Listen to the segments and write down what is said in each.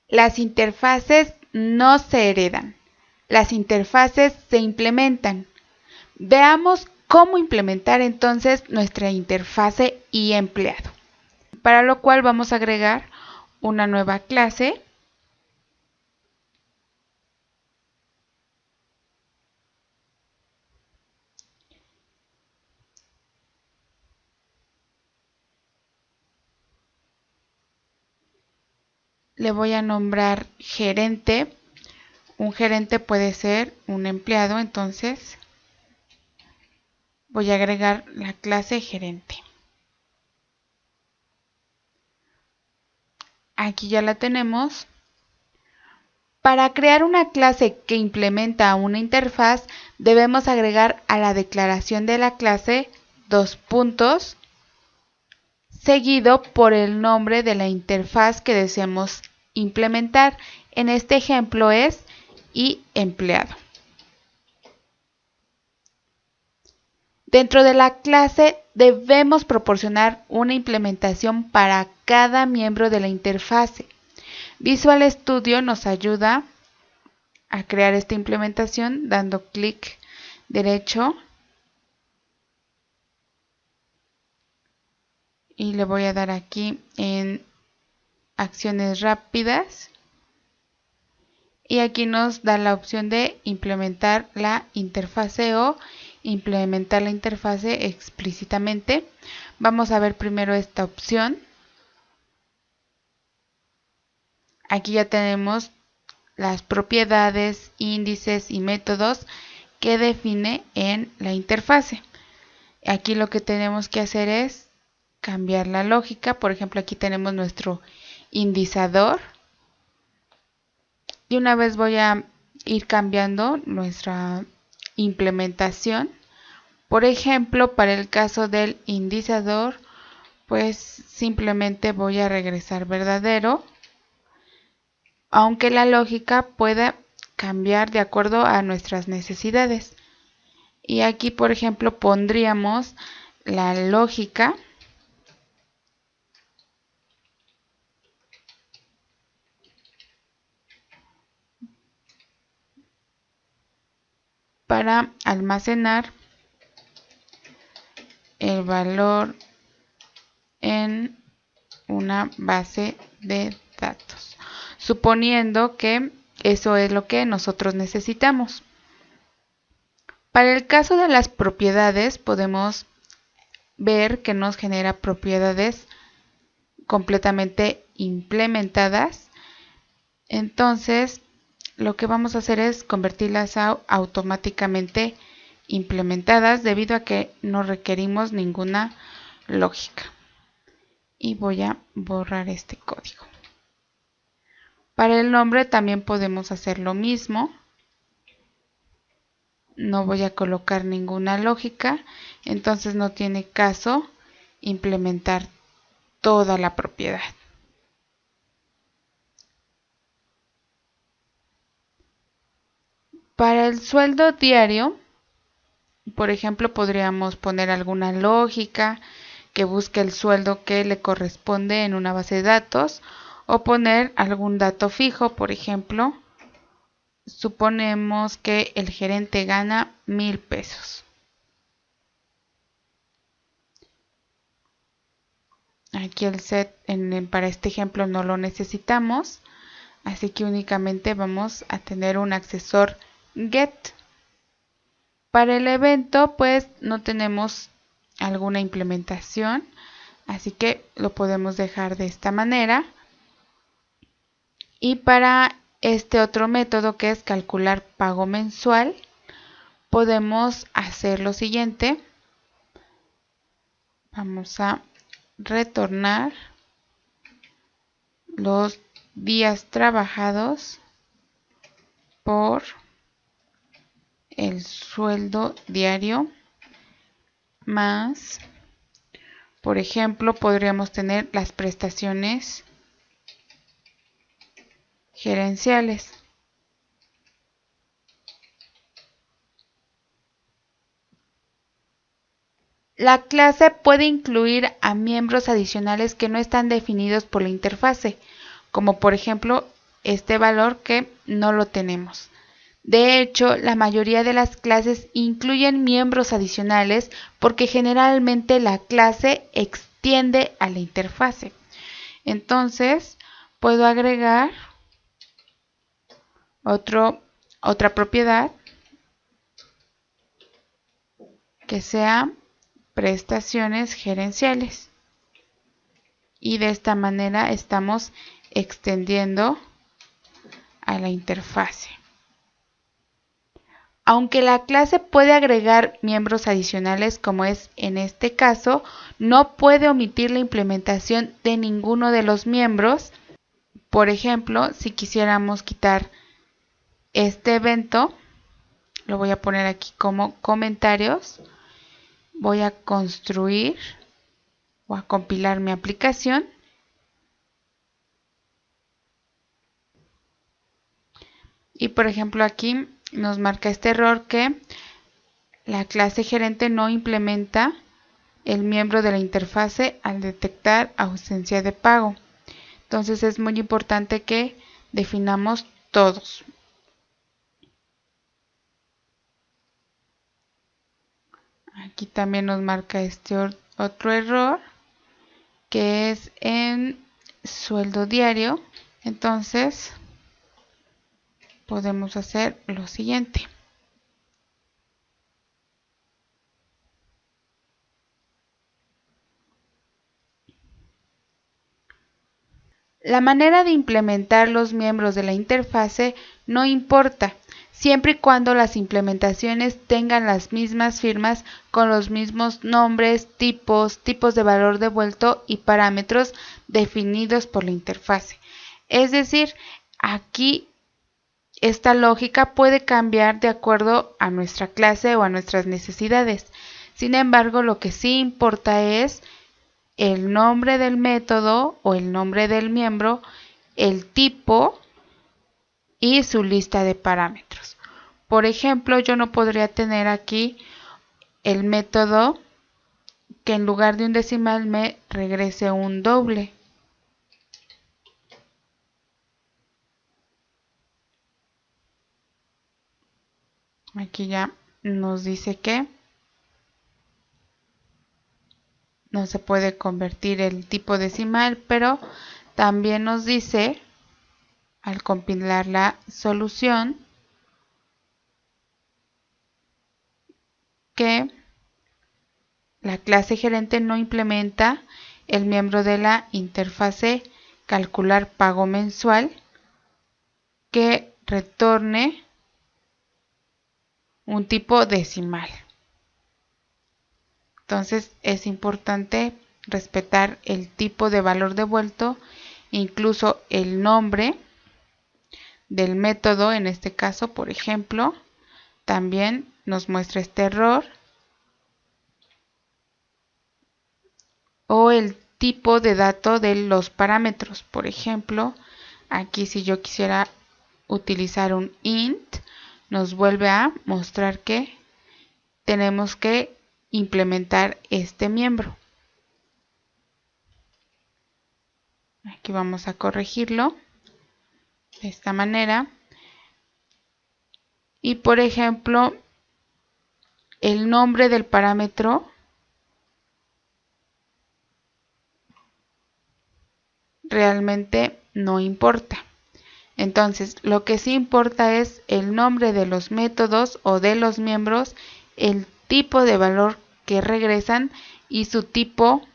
Las interfaces no se heredan. Las interfaces se implementan. Veamos cómo implementar entonces nuestra interfase y empleado. Para lo cual vamos a agregar una nueva clase. Le voy a nombrar gerente. Un gerente puede ser un empleado, entonces voy a agregar la clase gerente. Aquí ya la tenemos. Para crear una clase que implementa una interfaz, debemos agregar a la declaración de la clase dos puntos, seguido por el nombre de la interfaz que deseamos implementar. En este ejemplo es empleado. Dentro de la clase debemos proporcionar una implementación para cada miembro de la interfase. Visual Studio nos ayuda a crear esta implementación dando clic derecho y le voy a dar aquí en acciones rápidas y aquí nos da la opción de implementar la interfase o implementar la interfase explícitamente. Vamos a ver primero esta opción. Aquí ya tenemos las propiedades, índices y métodos que define en la interfase. Aquí lo que tenemos que hacer es cambiar la lógica. Por ejemplo, aquí tenemos nuestro indizador. Y una vez voy a ir cambiando nuestra implementación. Por ejemplo, para el caso del indizador, pues simplemente voy a regresar verdadero, aunque la lógica pueda cambiar de acuerdo a nuestras necesidades. Y aquí, por ejemplo, pondríamos la lógica para almacenar el valor en una base de datos, suponiendo que eso es lo que nosotros necesitamos. Para el caso de las propiedades, podemos ver que nos genera propiedades completamente implementadas. Entonces, lo que vamos a hacer es convertirlas a automáticamente implementadas debido a que no requerimos ninguna lógica. Y voy a borrar este código. Para el nombre también podemos hacer lo mismo. No voy a colocar ninguna lógica, entonces no tiene caso implementar toda la propiedad. Para el sueldo diario, por ejemplo, podríamos poner alguna lógica que busque el sueldo que le corresponde en una base de datos o poner algún dato fijo. Por ejemplo, suponemos que el gerente gana 1000 pesos. Aquí el set para este ejemplo no lo necesitamos, así que únicamente vamos a tener un accesor get. Para el evento pues no tenemos alguna implementación, así que lo podemos dejar de esta manera. Y para este otro método que es calcular pago mensual, podemos hacer lo siguiente. Vamos a retornar los días trabajados por el sueldo diario más, por ejemplo, podríamos tener las prestaciones gerenciales. La clase puede incluir a miembros adicionales que no están definidos por la interfase, como por ejemplo este valor que no lo tenemos. De hecho, la mayoría de las clases incluyen miembros adicionales porque generalmente la clase extiende a la interfase. Entonces, puedo agregar otra propiedad que sea prestaciones gerenciales. Y de esta manera estamos extendiendo a la interfase. Aunque la clase puede agregar miembros adicionales, como es en este caso, no puede omitir la implementación de ninguno de los miembros. Por ejemplo, si quisiéramos quitar este evento, lo voy a poner aquí como comentarios. Voy a construir o a compilar mi aplicación. Y por ejemplo aquí nos marca este error que la clase gerente no implementa el miembro de la interfase al detectar ausencia de pago. Entonces es muy importante que definamos todos. Aquí también nos marca este otro error que es en sueldo diario. Entonces podemos hacer lo siguiente. La manera de implementar los miembros de la interfase no importa, siempre y cuando las implementaciones tengan las mismas firmas con los mismos nombres, tipos de valor devuelto y parámetros definidos por la interfase. Es decir, aquí esta lógica puede cambiar de acuerdo a nuestra clase o a nuestras necesidades. Sin embargo, lo que sí importa es el nombre del método o el nombre del miembro, el tipo y su lista de parámetros. Por ejemplo, yo no podría tener aquí el método que en lugar de un decimal me regrese un doble. Aquí ya nos dice que no se puede convertir el tipo decimal, pero también nos dice, al compilar la solución, que la clase gerente no implementa el miembro de la interfase calcular pago mensual que retorne un tipo decimal. Entonces es importante respetar el tipo de valor devuelto, incluso el nombre del método. En este caso, por ejemplo, también nos muestra este error, o el tipo de dato de los parámetros. Por ejemplo, aquí si yo quisiera utilizar un int, nos vuelve a mostrar que tenemos que implementar este miembro. Aquí vamos a corregirlo de esta manera. Y por ejemplo, el nombre del parámetro realmente no importa. Entonces, lo que sí importa es el nombre de los métodos o de los miembros, el tipo de valor que regresan y su tipo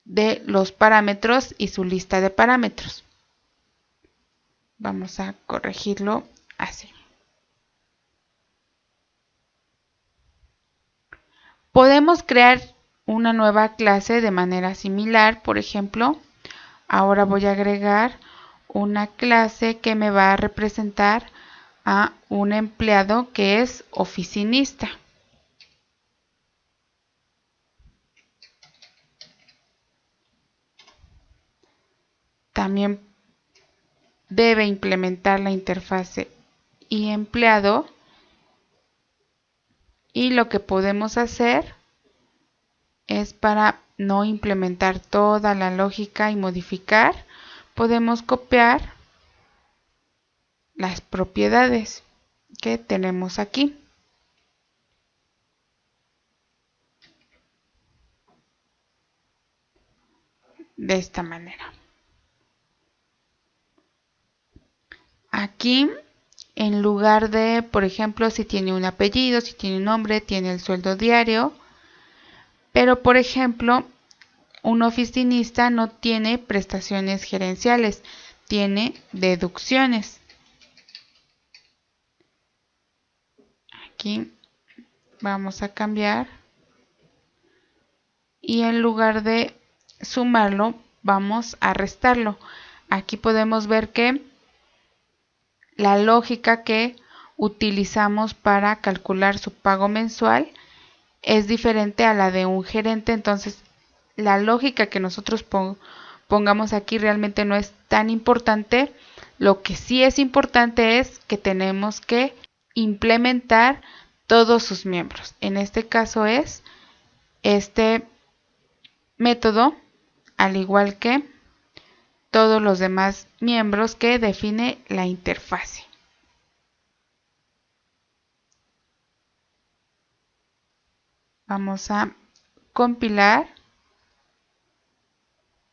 de los parámetros y su lista de parámetros. Vamos a corregirlo así. Podemos crear una nueva clase de manera similar. Por ejemplo, ahora voy a agregar una clase que me va a representar a un empleado que es oficinista. También debe implementar la interfase y empleado, y lo que podemos hacer es, para no implementar toda la lógica y modificar, podemos copiar las propiedades que tenemos aquí. De esta manera. Aquí, en lugar de, por ejemplo, si tiene un apellido, si tiene un nombre, tiene el sueldo diario. Pero, por ejemplo, un oficinista no tiene prestaciones gerenciales, tiene deducciones. Aquí vamos a cambiar. Y en lugar de sumarlo, vamos a restarlo. Aquí podemos ver que la lógica que utilizamos para calcular su pago mensual es diferente a la de un gerente. Entonces, la lógica que nosotros pongamos aquí realmente no es tan importante. Lo que sí es importante es que tenemos que implementar todos sus miembros. En este caso es este método, al igual que todos los demás miembros que define la interfase. Vamos a compilar.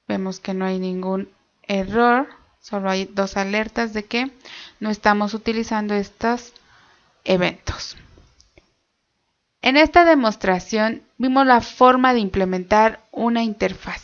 Vemos que no hay ningún error, solo hay dos alertas de que no estamos utilizando estos eventos. En esta demostración vimos la forma de implementar una interfaz.